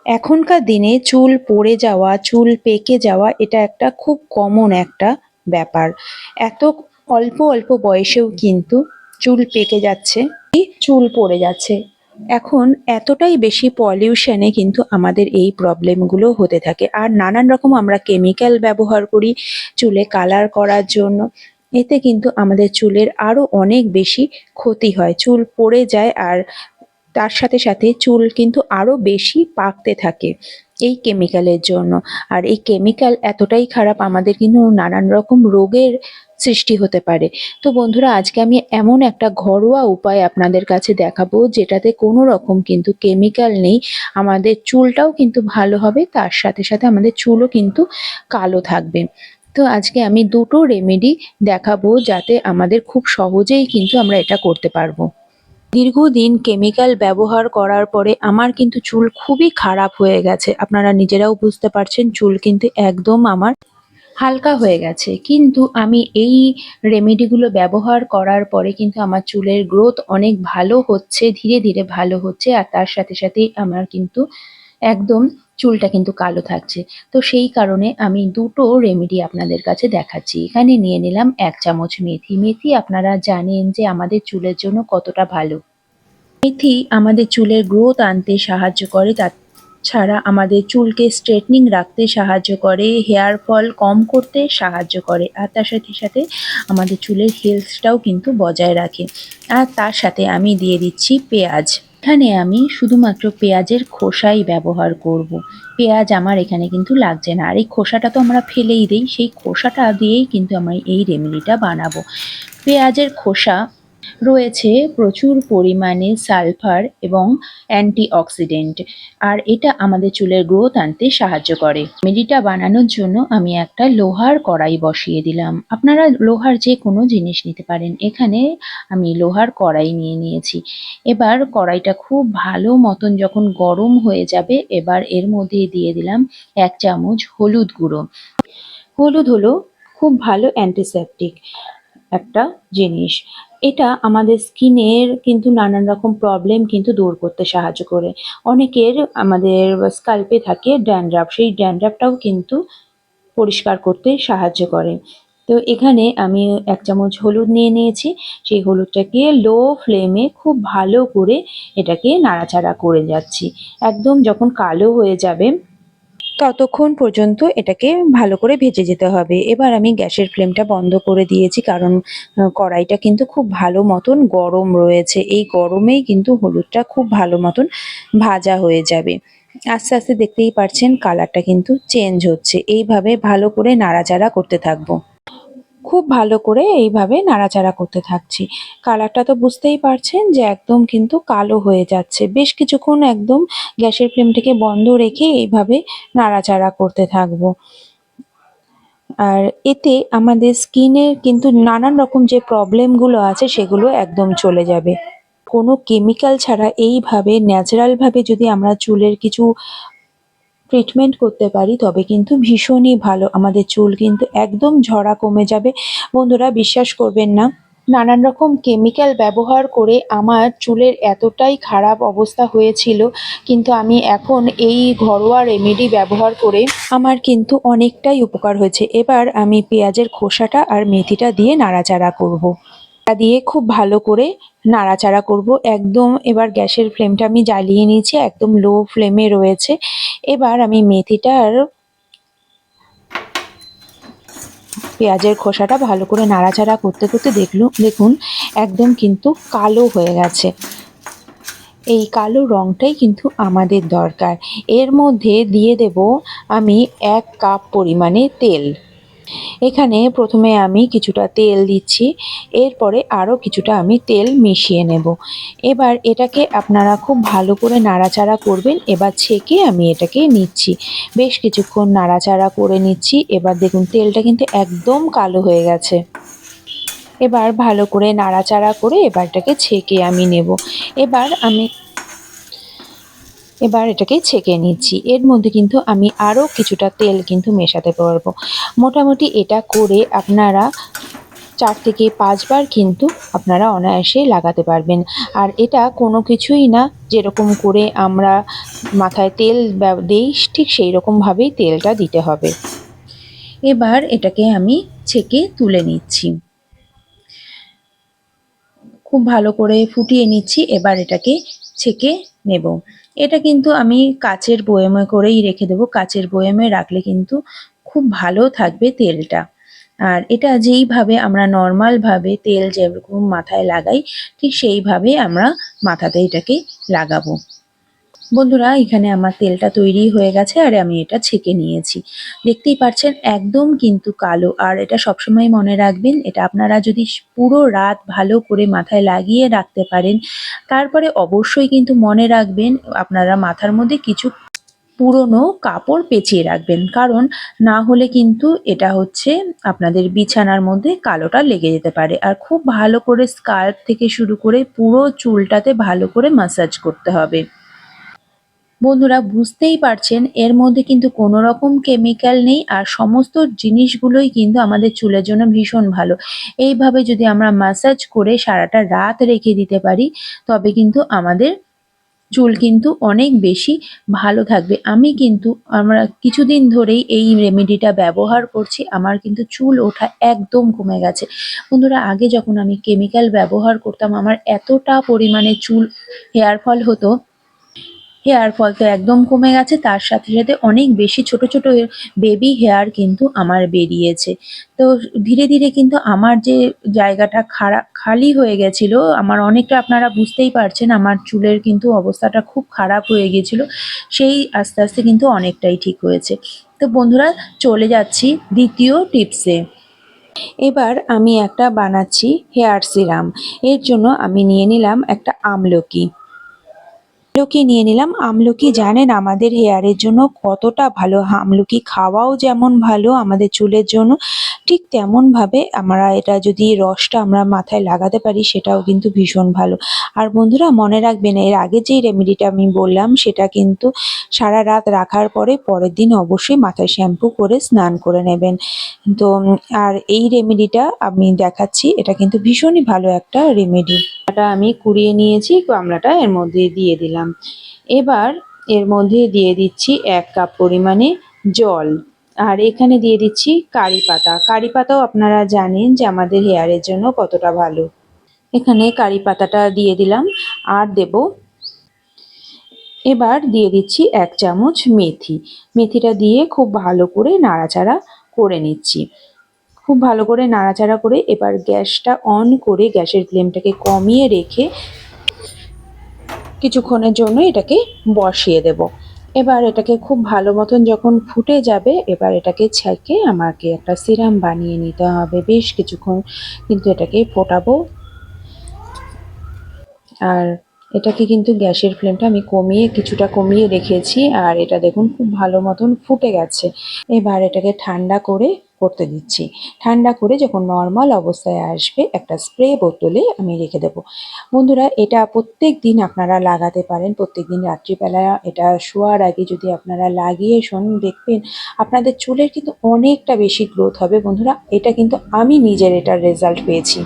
এখনকার দিনে চুল পড়ে যাওয়া, চুল পেকে যাওয়া এটা একটা খুব কমন একটা ব্যাপার। এত অল্প অল্প বয়সেও কিন্তু চুল পেকে যাচ্ছে, চুল পড়ে যাচ্ছে। এখন এতটাই বেশি পলিউশনে কিন্তু আমাদের এই প্রবলেমগুলো হতে থাকে। আর নানান রকম আমরা কেমিক্যাল ব্যবহার করি চুলে কালার করার জন্য। এতে কিন্তু আমাদের চুলের আরো অনেক বেশি ক্ষতি হয়। চুল পড়ে যায় আর তার সাথে সাথে চুল কিন্তু আরো বেশি পাকতে থাকে এই কেমিক্যালের জন্য। আর এই কেমিক্যাল এতটাই খারাপ, আমাদের কিন্তু নানান রকম রোগের সৃষ্টি হতে পারে। তো বন্ধুরা, আজকে আমি এমন একটা ঘরোয়া উপায় আপনাদের কাছে দেখাবো যেটাতে কোনো রকম কিন্তু কেমিক্যাল নেই। আমাদের চুলটাও কিন্তু ভালো হবে, তার সাথে সাথে আমাদের চুলও কিন্তু কালো থাকবে। তো আজকে আমি দুটো রেমেডি দেখাবো যাতে আমাদের খুব সহজেই কিন্তু আমরা এটা করতে পারবো। দীর্ঘদিন কেমিক্যাল ব্যবহার করার পরে আমার কিন্তু চুল খুবই খারাপ হয়ে গেছে। আপনারা নিজেরাও বুঝতে পারছেন, চুল কিন্তু একদম আমার হালকা হয়ে গেছে। কিন্তু আমি এই রেমেডিগুলো ব্যবহার করার পরে কিন্তু আমার চুলের গ্রোথ অনেক ভালো হচ্ছে, ধীরে ধীরে ভালো হচ্ছে। আর তার সাথে সাথেই আমার কিন্তু একদম চুলটা কিন্তু কালো থাকছে। তো সেই কারণে আমি দুটো রেমেডি আপনাদের কাছে দেখাচ্ছি। এখানে নিয়ে নিলাম 1 চামচ মেথি। মেথি আপনারা জানেন যে আমাদের চুলের জন্য কতটা ভালো। মেথি আমাদের চুলের গ্রোথ আনতে সাহায্য করে, তাছাড়া আমাদের চুলকে স্ট্রেটনিং রাখতে সাহায্য করে, হেয়ার ফল কম করতে সাহায্য করে। আর তার সাথে সাথে আমাদের চুলের হেলথটাও কিন্তু বজায় রাখে। আর তার সাথে আমি দিয়ে দিচ্ছি পেঁয়াজ। এখানে আমি শুধুমাত্র পেঁয়াজের খোসাই ব্যবহার করব। পেঁয়াজ আমার এখানে কিন্তু লাগছে না। আর এই খোসাটা তো আমরা ফেলেই দিই, সেই খোসাটা দিয়েই কিন্তু আমি এই রেমেডিটা বানাবো। পেঁয়াজের খোসা রয়েছে প্রচুর পরিমাণে সালফার এবং অ্যান্টিঅক্সিডেন্ট। আর এটা আমাদের চুলের গ্রোথ আনতে সাহায্য করে। রেমেডিটা বানানোর জন্য আমি একটা লোহার কড়াই বসিয়ে দিলাম। আপনারা লোহার যে কোনো জিনিস নিতে পারেন। এখানে আমি লোহার কড়াই নিয়ে নিয়েছি। এবার কড়াইটা খুব ভালো মতন যখন গরম হয়ে যাবে, এবার এর মধ্যে দিয়ে দিলাম 1 চামচ হলুদ গুঁড়ো। হলুদ হলো খুব ভালো অ্যান্টিসেপটিক একটা জিনিস। এটা আমাদের স্কিনের কিন্তু নানান রকম প্রবলেম কিন্তু দূর করতে সাহায্য করে। অনেকের আমাদের স্কাল্পে থাকে ড্যান্ড্রাফ, সেই ড্যান্ড্রাফটাও কিন্তু পরিষ্কার করতে সাহায্য করে। তো এখানে আমি 1 চামচ হলুদ নিয়ে নিয়েছি। সেই হলুদটাকে লো ফ্লেমে খুব ভালো করে এটাকে নাড়াচাড়া করে যাচ্ছি। একদম যখন কালো হয়ে যাবে ততক্ষণ পর্যন্ত এটাকে ভালো করে ভেজে যেতে হবে। এবার আমি গ্যাসের ফ্লেমটা বন্ধ করে দিয়েছি, কারণ কড়াইটা কিন্তু খুব ভালো মতন গরম রয়েছে। এই গরমেই কিন্তু হলুদটা খুব ভালো মতন ভাজা হয়ে যাবে। আস্তে আস্তে দেখতেই পারছেন কালারটা কিন্তু চেঞ্জ হচ্ছে। এইভাবে ভালো করে নাড়াচাড়া করতে থাকবো। খুব ভালো করে এইভাবে নাড়াচাড়া করতে থাকছি। কালারটা তো বুঝতেই পারছেন যে একদম কিন্তু কালো হয়ে যাচ্ছে। বেশ কিছুক্ষণ একদম গ্যাসের ফ্লেমটাকে বন্ধ রেখে এইভাবে নাড়াচাড়া করতে থাকবো। আর এতে আমাদের স্কিনের কিন্তু নানান রকম যে প্রবলেমগুলো আছে সেগুলো একদম চলে যাবে। কোনো কেমিক্যাল ছাড়া এইভাবে ন্যাচারালভাবে যদি আমরা চুলের কিছু ট্রিটমেন্ট করতে পারি তবে কিন্তু ভীষণই ভালো। আমাদের চুল কিন্তু একদম ঝরা কমে যাবে। বন্ধুরা, বিশ্বাস করবেন না, নানান রকম কেমিক্যাল ব্যবহার করে আমার চুলের এতটাই খারাপ অবস্থা হয়েছিল, কিন্তু আমি এখন এই ঘরোয়া রেমেডি ব্যবহার করে আমার কিন্তু অনেকটাই উপকার হয়েছে। এবার আমি পেঁয়াজের খোসাটা আর মেথিটা দিয়ে নাড়াচাড়া করব। এটা দিয়ে খুব ভালো করে নাড়াচাড়া করব। একদম এবার গ্যাসের ফ্লেমটা আমি জ্বালিয়ে নিয়েছি, একদম লো ফ্লেমে রয়েছে। এবার আমি মেথিটা আর পেঁয়াজের খোসাটা ভালো করে নাড়াচাড়া করতে করতে দেখুন একদম কিন্তু কালো হয়ে গেছে। এই কালো রংটাই কিন্তু আমাদের দরকার। এর মধ্যে দিয়ে দেব আমি 1 কাপ পরিমাণে তেল। এখানে প্রথমে আমি কিছুটা তেল দিচ্ছি, এরপরে আরও কিছুটা আমি তেল মিশিয়ে নেব। এবার এটাকে আপনারা খুব ভালো করে নাড়াচাড়া করবেন। এবার ছেঁকে আমি এটাকে নিচ্ছি। বেশ কিছুক্ষণ নাড়াচাড়া করে নিচ্ছি। এবার দেখুন তেলটা কিন্তু একদম কালো হয়ে গেছে। এবার ভালো করে নাড়াচাড়া করে এবার এটাকে ছেঁকে আমি নেব। এবার এটাকে ছেঁকে নিচ্ছি। এর মধ্যে কিন্তু আমি আরও কিছুটা তেল কিন্তু মেশাতে পারবো। মোটামুটি এটা করে আপনারা 4 থেকে 5 বার কিন্তু আপনারা অনায়াসে লাগাতে পারবেন। আর এটা কোনো কিছুই না, যেরকম করে আমরা মাথায় তেল দেই ঠিক সেই রকমভাবেই তেলটা দিতে হবে। এবার এটাকে আমি ছেঁকে তুলে নিচ্ছি, খুব ভালো করে ফুটিয়ে নিচ্ছি। এবার এটাকে ছেঁকে নেব। এটা কিন্তু আমি কাচের বয়ামে করেই রেখে দেবো। কাচের বয়ামে রাখলে কিন্তু খুব ভালো থাকবে তেলটা। আর এটা যেইভাবে আমরা নর্মালভাবে তেল যেরকম মাথায় লাগাই ঠিক সেইভাবে আমরা মাথাতে এটাকে লাগাবো। বন্ধুরা, এখানে আমার তেলটা তৈরি হয়ে গেছে আর আমি এটা ছেঁকে নিয়েছি। দেখতেই পাচ্ছেন একদম কিন্তু কালো। আর এটা সবসময় মনে রাখবেন, এটা আপনারা যদি পুরো রাত ভালো করে মাথায় লাগিয়ে রাখতে পারেন, তারপরে অবশ্যই কিন্তু মনে রাখবেন আপনারা মাথার মধ্যে কিছু পুরনো কাপড় পেঁচিয়ে রাখবেন, কারণ না হলে কিন্তু এটা হচ্ছে আপনাদের বিছানার মধ্যে কালোটা লেগে যেতে পারে। আর খুব ভালো করে স্কাল্প থেকে শুরু করে পুরো চুলটাতে ভালো করে ম্যাসাজ করতে হবে। বন্ধুরা, বুঝতেই পারছেন এর মধ্যে কিন্তু কোনো রকম কেমিক্যাল নেই, আর সমস্ত জিনিসগুলোই কিন্তু আমাদের চুলের জন্য ভীষণ ভালো। এইভাবে যদি আমরা ম্যাসাজ করে সারাটা রাত রেখে দিতে পারি, তবে কিন্তু আমাদের চুল কিন্তু অনেক বেশি ভালো থাকবে। আমরা কিছুদিন ধরেই এই রেমেডিটা ব্যবহার করছি। আমার কিন্তু চুল ওঠা একদম কমে গেছে। বন্ধুরা, আগে যখন আমি কেমিক্যাল ব্যবহার করতাম আমার এতটা পরিমাণে চুল হেয়ার ফল হতো, হেয়ার ফল তো একদম কমে গেছে, তার সাথে সাথে অনেক বেশি ছোট ছোট বেবি হেয়ার কিন্তু আমার বেরিয়েছে। তো ধীরে ধীরে কিন্তু আমার যে জায়গাটা খালি হয়ে গেছিল, আমার অনেকটা, আপনারা বুঝতেই পারছেন আমার চুলের কিন্তু অবস্থাটা খুব খারাপ হয়ে গেছিল, সেই আস্তে আস্তে কিন্তু অনেকটাই ঠিক হয়েছে। তো বন্ধুরা, চলে যাচ্ছি দ্বিতীয় টিপসে। এবার আমি একটা বানাচ্ছি হেয়ার সিরাম। এর জন্য আমি নিয়ে নিলাম একটা আমলকি। আমলকি নিয়ে নিলাম। আমলকি জানেন আমাদের হেয়ারের জন্য কতটা ভালো। আমলকি খাওয়াও যেমন ভালো আমাদের চুলের জন্য, ঠিক তেমনভাবে আমরা এটা যদি রসটা আমরা মাথায় লাগাতে পারি সেটাও কিন্তু ভীষণ ভালো। আর বন্ধুরা, মনে রাখবেন এর আগে যেই রেমেডিটা আমি বললাম সেটা কিন্তু সারা রাত রাখার পরে পরের দিন অবশ্যই মাথায় শ্যাম্পু করে স্নান করে নেবেন। তো আর এই রেমেডিটা আমি দেখাচ্ছি, এটা কিন্তু ভীষণই ভালো একটা রেমেডি। এটা আমি কুড়িয়ে নিয়েছি, গামলাটা এর মধ্যে দিয়ে দিলাম। এবার এর মধ্যে দিয়ে দিচ্ছি 1 কাপ পরিমাণে জল। আর এখানে দিয়ে দিচ্ছি কারি পাতা। কারি পাতাও আপনারা জানেন যে আমাদের হেয়ারের জন্য কতটা ভালো। এখানে কারি পাতাটা দিয়ে দিলাম। আর দেব, এবার দিয়ে দিচ্ছি 1 চামচ মেথি। মেথিটা দিয়ে খুব ভালো করে নাড়াচাড়া করে নিচ্ছি। খুব ভালো করে নাড়াচাড়া করে এবার গ্যাসটা অন করে গ্যাসের ফ্লেমটাকে কমিয়ে রেখে কিছুক্ষণের জন্য এটাকে বসিয়ে দেব। এবার এটাকে খুব ভালো মতন যখন ফুটে যাবে, এবার এটাকে ছেঁকে আমাকে একটা সিরাম বানিয়ে নিতে হবে। বেশ কিছুক্ষণ কিন্তু এটাকে ফোটাবো। আর এটাকে কিন্তু গ্যাসের ফ্লেমটা আমি কিছুটা কমিয়ে রেখেছি। আর এটা দেখুন খুব ভালো মতন ফুটে গেছে। এবার এটাকে ঠান্ডা করে করতে দিচ্ছি। ঠান্ডা করে যখন নর্মাল অবস্থায় আসবে একটা স্প্রে বোতলে আমি রেখে দেবো। বন্ধুরা, এটা প্রত্যেক দিন আপনারা লাগাতে পারেন। প্রত্যেক দিন রাত্রিবেলা এটা শোয়ার আগে যদি আপনারা লাগিয়ে শোন, দেখবেন আপনাদের চুলের কিন্তু অনেকটা বেশি গ্রোথ হবে। বন্ধুরা, এটা কিন্তু আমি নিজের এটার রেজাল্ট পেয়েছি।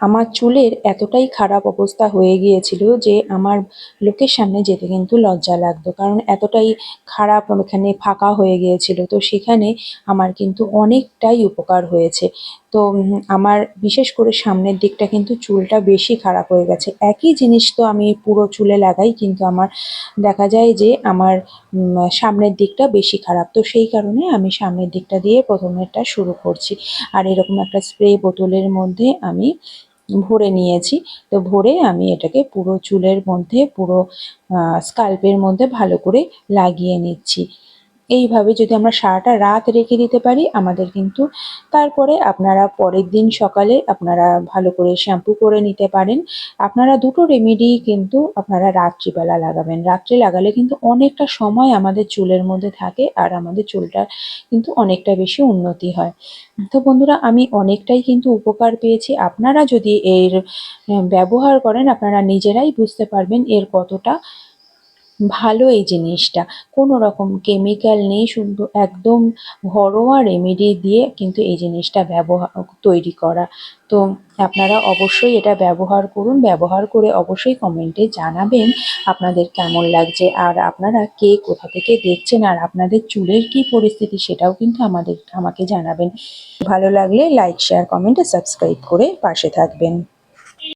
আমার চুলের এতটাই খারাপ অবস্থা হয়ে গিয়েছিল যে আমার লোকের সামনে যেতে কিন্তু লজ্জা লাগতো, কারণ এতটাই খারাপ ওখানে ফাঁকা হয়ে গিয়েছিল। তো সেখানে আমার কিন্তু অনেকটাই উপকার হয়েছে। তো আমার বিশেষ করে সামনের দিকটা কিন্তু চুলটা বেশি খারাপ হয়ে গেছে। একই জিনিস তো আমি পুরো চুলে লাগাই, কিন্তু আমার দেখা যায় যে আমার সামনের দিকটা বেশি খারাপ। তো সেই কারণে আমি সামনের দিকটা দিয়ে প্রথমেরটা শুরু করছি। আর এরকম একটা স্প্রে বোতলের মধ্যে আমি ভরে নিয়েছি। তো ভরে আমি এটাকে পুরো চুলের মধ্যে, পুরো স্কাল্পের মধ্যে ভালো করে লাগিয়ে নিচ্ছি। এইভাবে যদি আমরা সারাটা রাত রেখে দিতে পারি আমাদের কিন্তু, তারপরে আপনারা পরের দিন সকালে আপনারা ভালো করে শ্যাম্পু করে নিতে পারেন। আপনারা দুটো রেমেডি কিন্তু আপনারা রাত্রিবেলা লাগাবেন। রাত্রে লাগালে কিন্তু অনেকটা সময় আমাদের চুলের মধ্যে থাকে আর আমাদের চুলটা কিন্তু অনেকটা বেশি উন্নতি হয়। তো বন্ধুরা, আমি অনেকটাই কিন্তু উপকার পেয়েছি। আপনারা যদি এর ব্যবহার করেন আপনারা নিজেরাই বুঝতে পারবেন এর কতটা ভালো এই জিনিসটা, কোনো রকম কেমিক্যাল নেই, শুধু একদম ঘরোয়া রেমেডি দিয়ে কিন্তু এই জিনিসটা তৈরি করা। তো আপনারা অবশ্যই এটা ব্যবহার করুন, ব্যবহার করে অবশ্যই কমেন্টে জানাবেন আপনাদের কেমন লাগছে, আর আপনারা কে কোথা থেকে দেখছেন আর আপনাদের চুলের কি পরিস্থিতি সেটাও কিন্তু আমাকে জানাবেন। ভালো লাগলে লাইক, শেয়ার, কমেন্ট আর সাবস্ক্রাইব করে পাশে থাকবেন।